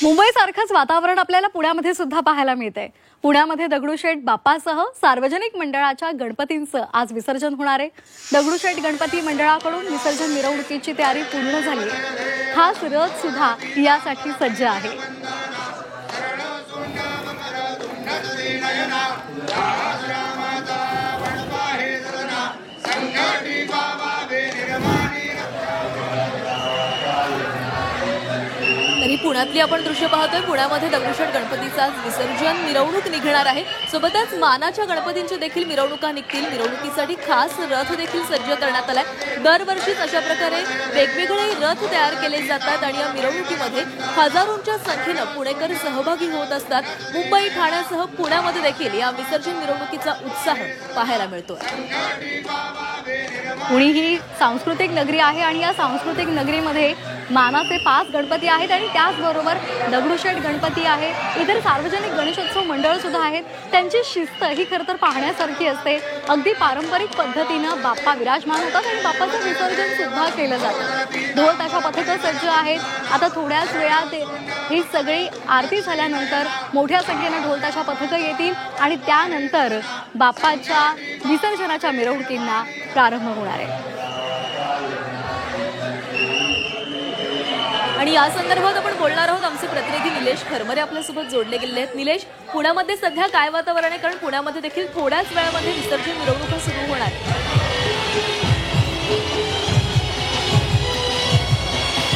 मुंबईसारखंच वातावरण आपल्याला पुण्यामध्ये सुद्धा पाहायला मिळतंय। पुण्यामध्ये दगडूशेठ बाप्पासह सार्वजनिक मंडळाच्या गणपतींचं आज विसर्जन होणार आहे। दगडूशेठ गणपती मंडळाकडून विसर्जन मिरवणुकीची तयारी पूर्ण झाली आहे। खास रथ सुद्धा यासाठी सज्ज आहे। तरी पुण्यातली आपण दृश्य पाहतोय। पुण्यामध्ये दगडूशेठ गणपतीचा विसर्जन मिरवणूक निघणार आहे। सोबतच मानाच्या गणपतींच्या देखील मिरवणुका निघतील। मिरवणुकीसाठी खास रथ देखील सज्ज करण्यात आलाय। दरवर्षीच अशा प्रकारे वेगवेगळे रथ तयार केले जातात आणि या मिरवणुकीमध्ये हजारोंच्या संख्येने पुणेकर सहभागी होत असतात। मुंबई ठाण्यासह पुण्यामध्ये देखील या विसर्जन मिरवणुकीचा उत्साह पाहायला मिळतोय। पुणे ही सांस्कृतिक नगरी आहे आणि या सांस्कृतिक नगरीमध्ये मानाचे 5 गणपती आहेत आणि त्याचबरोबर दगडूशेठ गणपती आहे। इतर सार्वजनिक गणेशोत्सव मंडळ सुद्धा आहेत। त्यांची शिस्त ही खरं तर पाहण्यासारखी असते। अगदी पारंपरिक पद्धतीनं बाप्पा विराजमान होतात आणि बाप्पाचं विसर्जन सुद्धा केलं जातं। ढोल ताशा पथकं सज्ज आहेत। आता थोड्याच वेळात ही सगळी आरती झाल्यानंतर मोठ्या संख्येनं ढोल ताशा पथकं येतील आणि त्यानंतर बाप्पाच्या विसर्जनाच्या मिरवणुकींना प्रारंभ होणार आहे। आणि या संदर्भात आपण बोलणार आहोत। आमचे प्रतिनिधी निलेश खरमरे आपल्यासोबत जोडले गेले आहेत। निलेश, पुण्यामध्ये सध्या काय वातावरण आहे? कारण पुण्यामध्ये देखील थोड्याच वेळामध्ये विसर्जन मिरवणुका सुरू होणार आहे।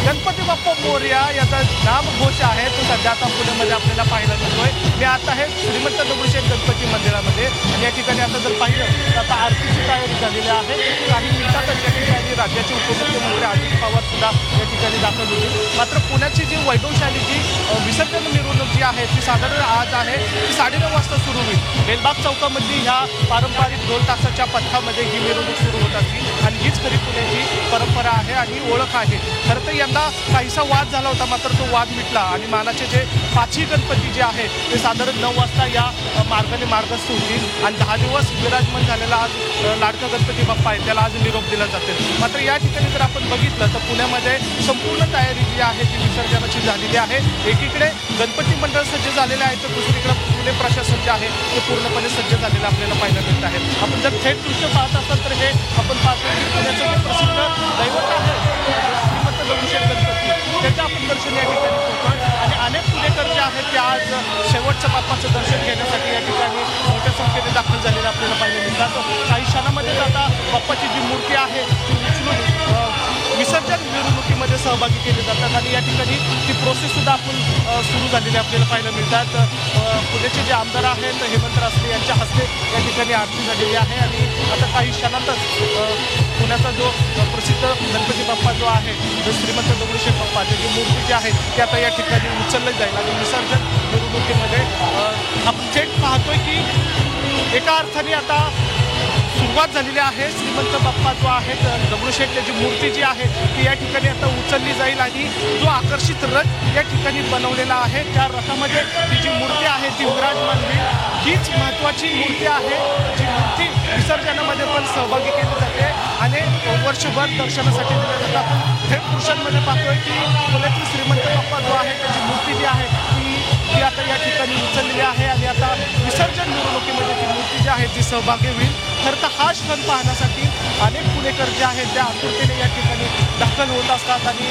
गणपती बाप्पा मोरया याचा नामघोष आहे तो सध्या आता पुण्यामध्ये आपल्याला पाहायला मिळतोय। मी आता आहे श्रीमंत दगडूशेठ गणपती मंदिरामध्ये आणि या ठिकाणी आता जर पाहिलं तर आता आरतीची तयारी झालेली आहे। काही मिनिटातच या ठिकाणी राज्याचे उपमुख्यमंत्री अजित पवार सुद्धा या ठिकाणी दाखल होतील। मात्र पुण्याची जी वैभवशाली जी विसर्जन मिरवणूक जी आहे ती साधारण आज आहे ती 9:30 वाजता सुरू होईल। बेलबाग चौकामध्ये ह्या पारंपरिक ढोल तासाच्या पथकामध्ये ही मिरवणूक सुरू होत असते आणि हीच खरी पुण्याची परंपरा आहे आणि ओळख आहे। खरं तर यंदा काहीसा वाद झाला होता, मात्र तो वाद मिटला आणि मानाचे जे 5ही गणपती जे आहेत ते साधारण 9 वाजता या मार्गाने मार्गस्थ होतील आणि 10 दिवस विराजमान झालेला आज लाडका गणपती बाप्पा आहे त्याला आज निरोप दिला जाते। मात्र या ठिकाणी जर आपण बघितलं तर पुण्यामध्ये संपूर्ण तयारी जी आहे ती विसर्जनाची झालेली आहे। एकीकडे गणपती मंडळ सज्ज झालेले आहे तर दुसरीकडे पुणे प्रशासन जे आहे ते पूर्णपणे सज्ज झालेलं आपल्याला पाहायला मिळत आहे। आपण जर थेट दृश्य पाहत असाल तर हे आपण पाहतो की पुण्याचं जे प्रसिद्ध दैवत आहे श्रीमंत दगडूशेठ गणपती त्याचं आपण दर्शन या ठिकाणी करतोय आणि अनेक पुणेकर जे आहेत ते आज शेवटचं बाप्पाचं दर्शन घेण्यासाठी या ठिकाणी मोठ्या संख्येने दाखल झालेलं आपल्याला पाहायला मिळतात। काही क्षणामध्ये आता बाप्पाची जी मूर्ती आहे ती उचलून विसर्जन मिरवणुकीमध्ये सहभागी केले जातात आणि या ठिकाणी ती प्रोसेस सुद्धा आपण सुरू झालेली आपल्याला पाहायला मिळतात। पुण्याचे जे आमदार आहेत हेमंत रासने यांच्या हस्ते या ठिकाणी आरती झालेली आहे आणि आता काही क्षणातच पुण्याचा जो प्रसिद्ध गणपती बाप्पा जो आहे जो श्रीमंत दगडूशेठ बाप्पा त्याची मूर्ती जी आहे ती आता या ठिकाणी उचलली जाईल आणि विसर्जन मिरवणुकीमध्ये आपण थेट पाहतोय की एका अर्थाने आता सुरुवात झालेली आहे। श्रीमंत बाप्पा जो आहे दगडूशेठ त्याची मूर्ती जी आहे ती या ठिकाणी आता उचलली जाईल आणि जो आकर्षित रथ या ठिकाणी बनवलेला आहे त्या रथामध्ये ती जी मूर्ती आहे ती विराजमान होईल। हीच महत्त्वाची मूर्ती आहे जी मूर्ती विसर्जनामध्ये पण सहभागी केली जाते आणि वर्षभर दर्शनासाठी दिल्या जातात। आपण थेट दृश्यांमध्ये पाहतोय की पुण्यातील श्रीमंत बाप्पा जो आहे त्याची मूर्ती जी आहे ती आता या ठिकाणी उचललेली आहे आणि आता विसर्जन मिरवणुकीमध्ये ती मूर्ती जी आहे ती सहभागी होईल। खरं तर हा क्षण पाहण्यासाठी अनेक पुणेकर जे आहेत त्या आतुरतेने या ठिकाणी दाखल होत असतात आणि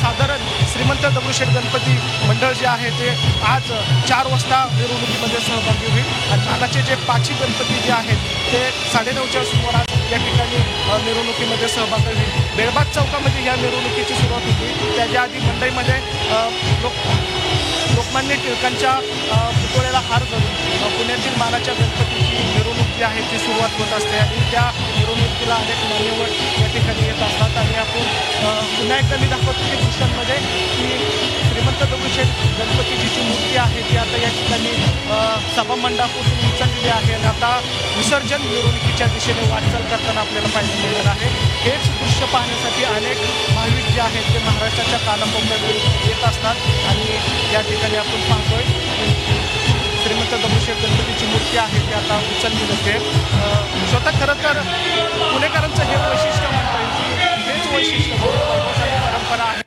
साधारण श्रीमंत दगडूशेठ गणपती मंडळ जे आहे ते आज 4 वाजता मिरवणुकीमध्ये सहभागी होईल आणि मानाचे जे 5ही गणपती जे आहेत ते 9:30च्या सुमारास या ठिकाणी मिरवणुकीमध्ये सहभागी होईल। बेलबाग चौकामध्ये या मिरवणुकीची सुरुवात होती। त्याच्या आधी मंडईमध्ये लोकमान्य टिळकांच्या पुतळ्याला हार घालून पुण्यातील मानाच्या गणपतीची मिरवणूक जी आहे ती सुरुवात होत असते आणि त्या मिरवणुकीला अनेक मान्यवर या ठिकाणी येत असतात आणि आपण पुन्हा एकदा मी दाखवतो की दृश्यांमध्ये की श्रीमंत दगडूशेठ गणपतीची जी मूर्ती आहे ती आता या ठिकाणी सभामंडपातून उचललेली आहे आणि आता विसर्जन मिरवणुकीच्या दिशेने वाटचाल करताना आपल्याला पाहायला मिळणार आहे। हेच दृश्य पाहण्यासाठी अनेक भाविक जे आहेत ते महाराष्ट्राच्या कानाकोपऱ्यातून येत असतात आणि या ठिकाणी आपण पाहतोय श्रीमंत दगडूशेठ गणपतीची मूर्ती आहे ती आता उचलली जाते। स्वतः खरं तर पुणेकरांचं हे वैशिष्ट्य म्हणता येईल की हेच वैशिष्ट्य परंपरा आहे।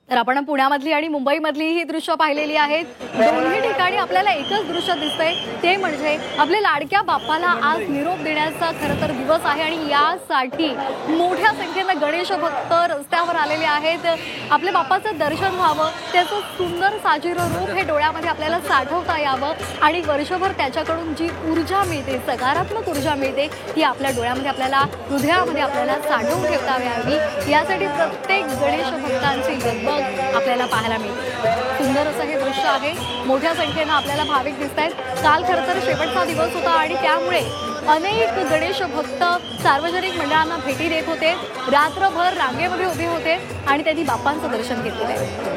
तर आपण पुण्यामधली आणि मुंबईमधली ही दृश्य पाहिलेली आहेत. दोन्ही ठिकाणी आपल्याला एकच दृश्य दिसतंय, ते म्हणजे आपल्या लाडक्या बाप्पाला आज निरोप देण्याचा खरं तर दिवस आहे आणि यासाठी मोठ्या संख्येनं गणेश भक्त रस्त्यावर आलेले आहेत. आपल्या बाप्पाचं दर्शन व्हावं, त्याचं सुंदर साजेरं रूप हे डोळ्यामध्ये आपल्याला साठवता यावं आणि वर्षभर त्याच्याकडून जी ऊर्जा मिळते, सकारात्मक ऊर्जा मिळते, ती आपल्या डोळ्यामध्ये आपल्याला, हृदयामध्ये आपल्याला साठवून ठेवता यावी, यासाठी प्रत्येक गणेश भक्तांची लगबग आपल्याला पाहायला मिळते. सुंदर असं हे दृश्य आहे. मोठ्या संख्येनं आपल्याला भाविक दिसत आहेत. काल खरं तर शेवटचा दिवस होता आणि त्यामुळे अनेक गणेश भक्त सार्वजनिक मंडळांना भेटी देत होते, रात्रभर रांगेमध्ये उभे होते आणि त्यांनी बाप्पांचं दर्शन घेतलेलं आहे.